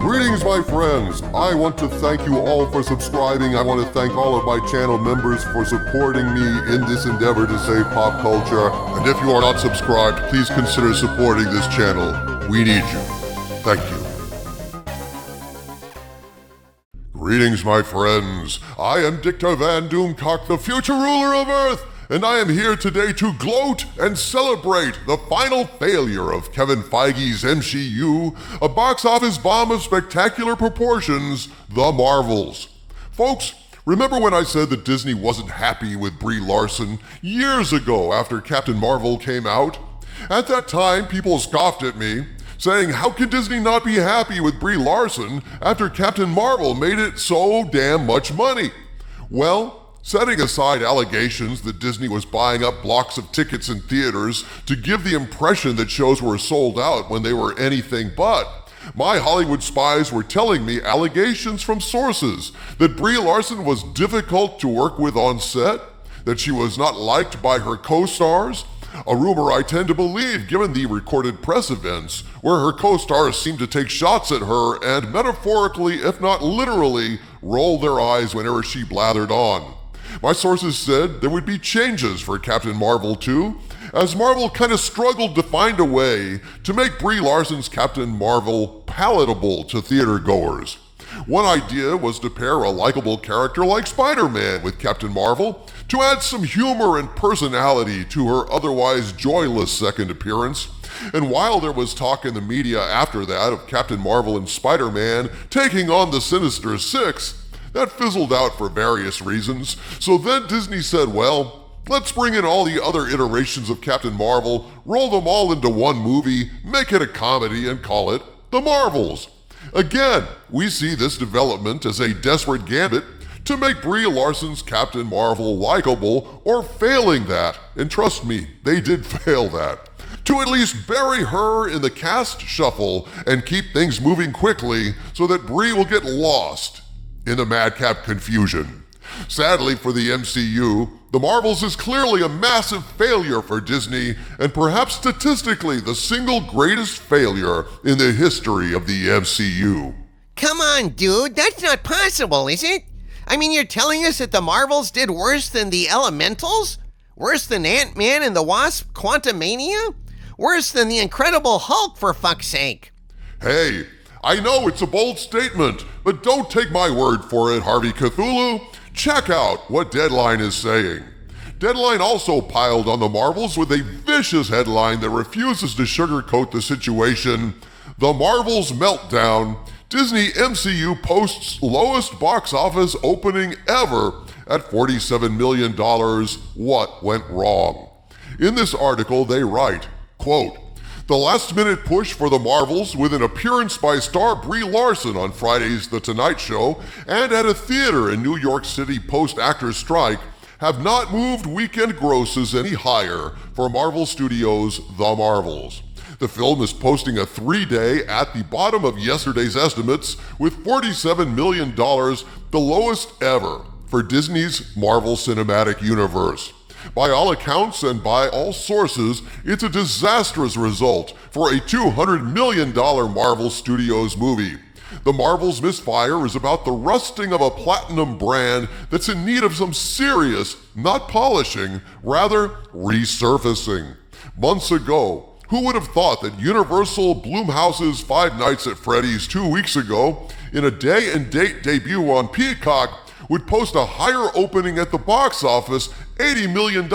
Greetings, my friends. I want to thank you all for subscribing. I want to thank all of my channel members for supporting me in this endeavor to save pop culture. And if you are not subscribed, please consider supporting this channel. We need you. Thank you. Greetings, my friends. I am Dictor Van Doomcock, the future ruler of Earth, and I am here today to gloat and celebrate the final failure of Kevin Feige's MCU, a box office bomb of spectacular proportions, The Marvels. Folks, remember when I said that Disney wasn't happy with Brie Larson years ago after Captain Marvel came out? At that time, people scoffed at me, saying, how can Disney not be happy with Brie Larson after Captain Marvel made it so damn much money? Well, setting aside allegations that Disney was buying up blocks of tickets in theaters to give the impression that shows were sold out when they were anything but, my Hollywood spies were telling me allegations from sources that Brie Larson was difficult to work with on set, that she was not liked by her co-stars, a rumor I tend to believe given the recorded press events where her co-stars seemed to take shots at her and metaphorically, if not literally, roll their eyes whenever she blathered on. My sources said there would be changes for Captain Marvel 2, as Marvel kind of struggled to find a way to make Brie Larson's Captain Marvel palatable to theatergoers. One idea was to pair a likable character like Spider-Man with Captain Marvel to add some humor and personality to her otherwise joyless second appearance. And while there was talk in the media after that of Captain Marvel and Spider-Man taking on the Sinister Six, that fizzled out for various reasons. So then Disney said, well, let's bring in all the other iterations of Captain Marvel, roll them all into one movie, make it a comedy, and call it The Marvels. Again, we see this development as a desperate gambit to make Brie Larson's Captain Marvel likable, or failing that, and trust me, they did fail that, to at least bury her in the cast shuffle and keep things moving quickly so that Brie will get lost in the madcap confusion. Sadly for the MCU, The Marvels is clearly a massive failure for Disney, and perhaps statistically the single greatest failure in the history of the MCU. Come on, dude, that's not possible, is it? I mean, you're telling us that The Marvels did worse than the Elementals? Worse than Ant-Man and the Wasp: Quantumania? Worse than the Incredible Hulk, for fuck's sake. Hey, I know it's a bold statement, but don't take my word for it, Harvey Cthulhu. Check out what Deadline is saying. Deadline also piled on The Marvels with a vicious headline that refuses to sugarcoat the situation. The Marvels meltdown. Disney MCU posts lowest box office opening ever at $47 million. What went wrong? In this article, they write, quote, the last-minute push for The Marvels with an appearance by star Brie Larson on Friday's The Tonight Show and at a theater in New York City post-actors strike have not moved weekend grosses any higher for Marvel Studios' The Marvels. The film is posting a 3-day at the bottom of yesterday's estimates with $47 million, the lowest ever for Disney's Marvel Cinematic Universe. By all accounts and by all sources, it's a disastrous result for a $200 million Marvel Studios movie. The Marvel's misfire is about the rusting of a platinum brand that's in need of some serious, not polishing, rather resurfacing. Months ago, who would have thought that Universal Blumhouse's Five Nights at Freddy's 2 weeks ago, in a day and date debut on Peacock, would post a higher opening at the box office, $80 million,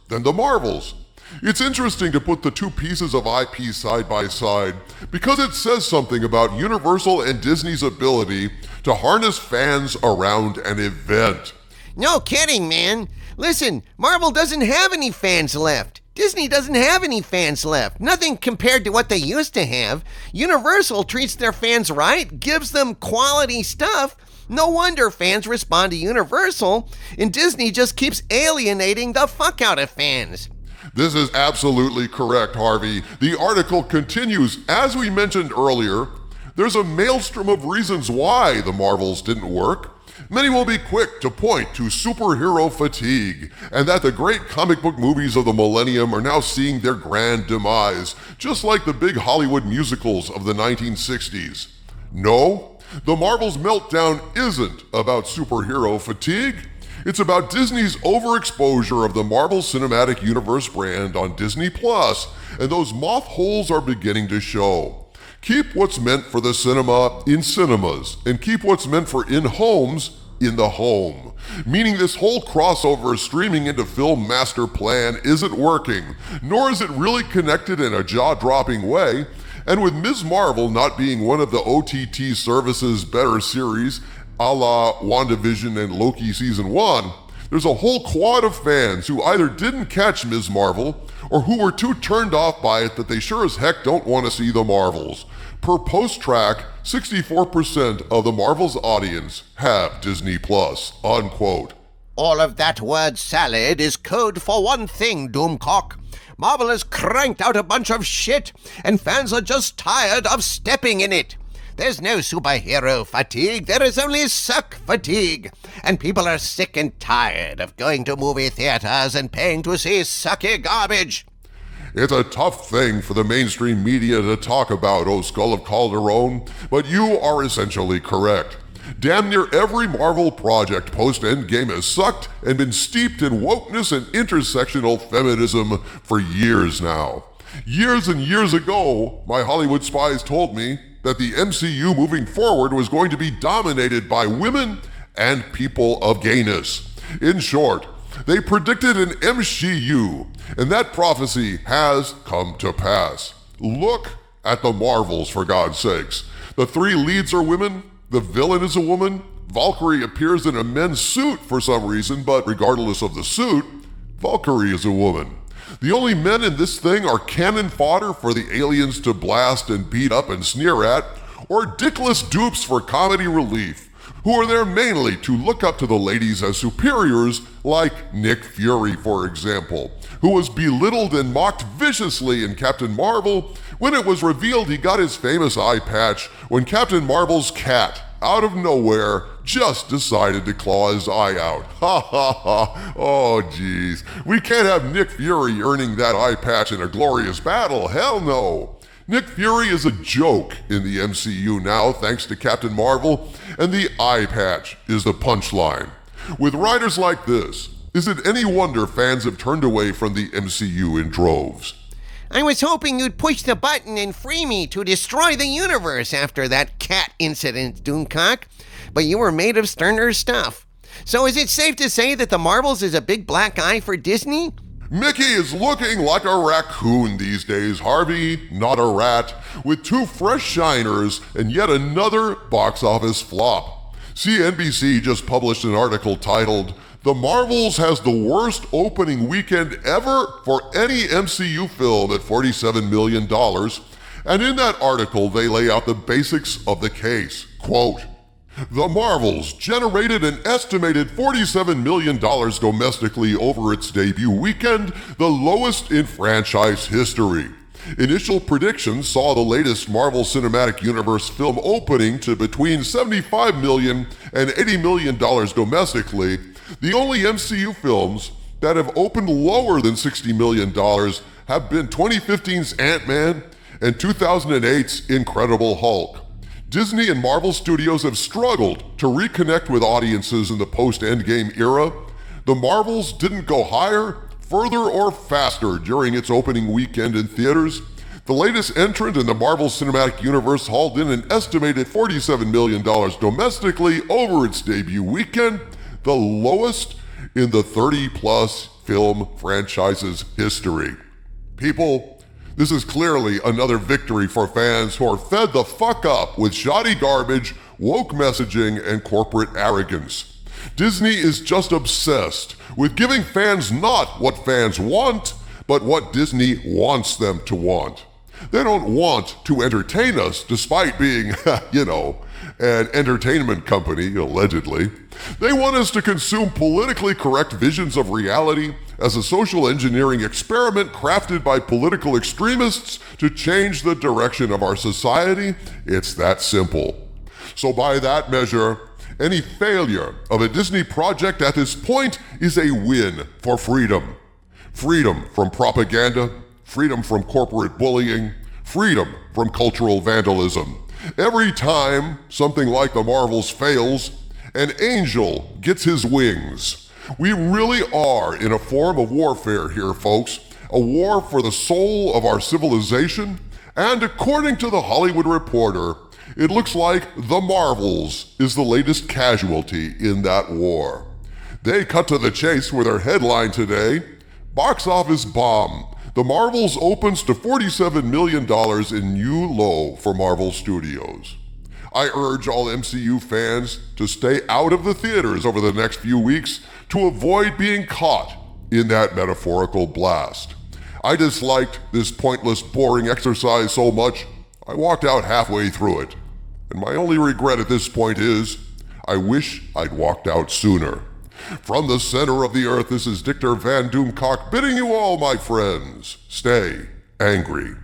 than The Marvels. It's interesting to put the two pieces of IP side by side because it says something about Universal and Disney's ability to harness fans around an event. No kidding, man. Listen, Marvel doesn't have any fans left. Disney doesn't have any fans left. Nothing compared to what they used to have. Universal treats their fans right, gives them quality stuff. No wonder fans respond to Universal, and Disney just keeps alienating the fuck out of fans. This is absolutely correct, Harvey. The article continues, as we mentioned earlier, there's a maelstrom of reasons why The Marvels didn't work. Many will be quick to point to superhero fatigue, and that the great comic book movies of the millennium are now seeing their grand demise, just like the big Hollywood musicals of the 1960s. No, the Marvel's meltdown isn't about superhero fatigue. It's about Disney's overexposure of the Marvel Cinematic Universe brand on Disney Plus, and those moth holes are beginning to show. Keep what's meant for the cinema in cinemas, and keep what's meant for in homes in the home. Meaning this whole crossover streaming into film master plan isn't working, nor is it really connected in a jaw-dropping way. And with Ms. Marvel not being one of the OTT service's better series, a la WandaVision and Loki Season 1, there's a whole quad of fans who either didn't catch Ms. Marvel or who were too turned off by it that they sure as heck don't want to see the Marvels. Per post-track, 64% of the Marvel's audience have Disney Plus, unquote. All of that word salad is code for one thing, Doomcock. Marvel has cranked out a bunch of shit, and fans are just tired of stepping in it. There's no superhero fatigue, there is only suck fatigue. And people are sick and tired of going to movie theaters and paying to see sucky garbage. It's a tough thing for the mainstream media to talk about, oh Skull of Calderon, but you are essentially correct. Damn near every Marvel project post-Endgame has sucked and been steeped in wokeness and intersectional feminism for years now. Years and years ago, my Hollywood spies told me that the MCU moving forward was going to be dominated by women and people of gayness. In short, they predicted an MCU, and that prophecy has come to pass. Look at the Marvels, for God's sakes. The three leads are women, the villain is a woman, Valkyrie appears in a men's suit for some reason, but regardless of the suit, Valkyrie is a woman. The only men in this thing are cannon fodder for the aliens to blast and beat up and sneer at, or dickless dupes for comedy relief, who are there mainly to look up to the ladies as superiors, like Nick Fury, for example, who was belittled and mocked viciously in Captain Marvel when it was revealed he got his famous eye patch when Captain Marvel's cat, out of nowhere, just decided to claw his eye out. Ha ha ha. Oh geez. We can't have Nick Fury earning that eye patch in a glorious battle. Hell no. Nick Fury is a joke in the MCU now thanks to Captain Marvel, and the eye patch is the punchline. With writers like this, is it any wonder fans have turned away from the MCU in droves? I was hoping you'd push the button and free me to destroy the universe after that cat incident, Doomcock. But you were made of sterner stuff. So is it safe to say that the Marvels is a big black eye for Disney? Mickey is looking like a raccoon these days, Harvey, not a rat, with two fresh shiners and yet another box office flop. CNBC just published an article titled, "The Marvels has the worst opening weekend ever for any MCU film at $47 million, and in that article they lay out the basics of the case. Quote, "The Marvels generated an estimated $47 million domestically over its debut weekend, the lowest in franchise history. Initial predictions saw the latest Marvel Cinematic Universe film opening to between $75 million and $80 million domestically. The only MCU films that have opened lower than $60 million have been 2015's Ant-Man and 2008's Incredible Hulk. Disney and Marvel Studios have struggled to reconnect with audiences in the post-Endgame era. The Marvels didn't go higher, further, or faster during its opening weekend in theaters. The latest entrant in the Marvel Cinematic Universe hauled in an estimated $47 million domestically over its debut weekend, the lowest in the 30-plus film franchise's history. People, this is clearly another victory for fans who are fed the fuck up with shoddy garbage, woke messaging, and corporate arrogance. Disney is just obsessed with giving fans not what fans want, but what Disney wants them to want. They don't want to entertain us despite being, an entertainment company, allegedly. They want us to consume politically correct visions of reality as a social engineering experiment crafted by political extremists to change the direction of our society. It's that simple. So by that measure, any failure of a Disney project at this point is a win for freedom. Freedom from propaganda, freedom from corporate bullying, freedom from cultural vandalism. Every time something like the Marvels fails, an angel gets his wings. We really are in a form of warfare here, folks. A war for the soul of our civilization. And according to the Hollywood Reporter, it looks like the Marvels is the latest casualty in that war. They cut to the chase with their headline today, Box Office Bomb. The Marvels opens to $47 million in new low for Marvel Studios. I urge all MCU fans to stay out of the theaters over the next few weeks to avoid being caught in that metaphorical blast. I disliked this pointless, boring exercise so much, I walked out halfway through it. And my only regret at this point is, I wish I'd walked out sooner. From the center of the earth, this is Dictor Van Doomcock bidding you all, my friends, stay angry.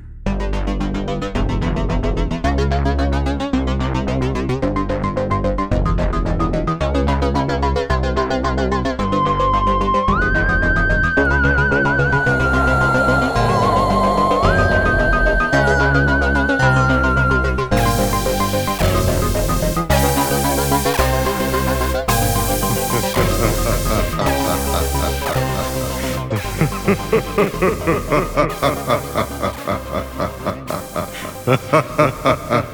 Ha ha ha ha ha.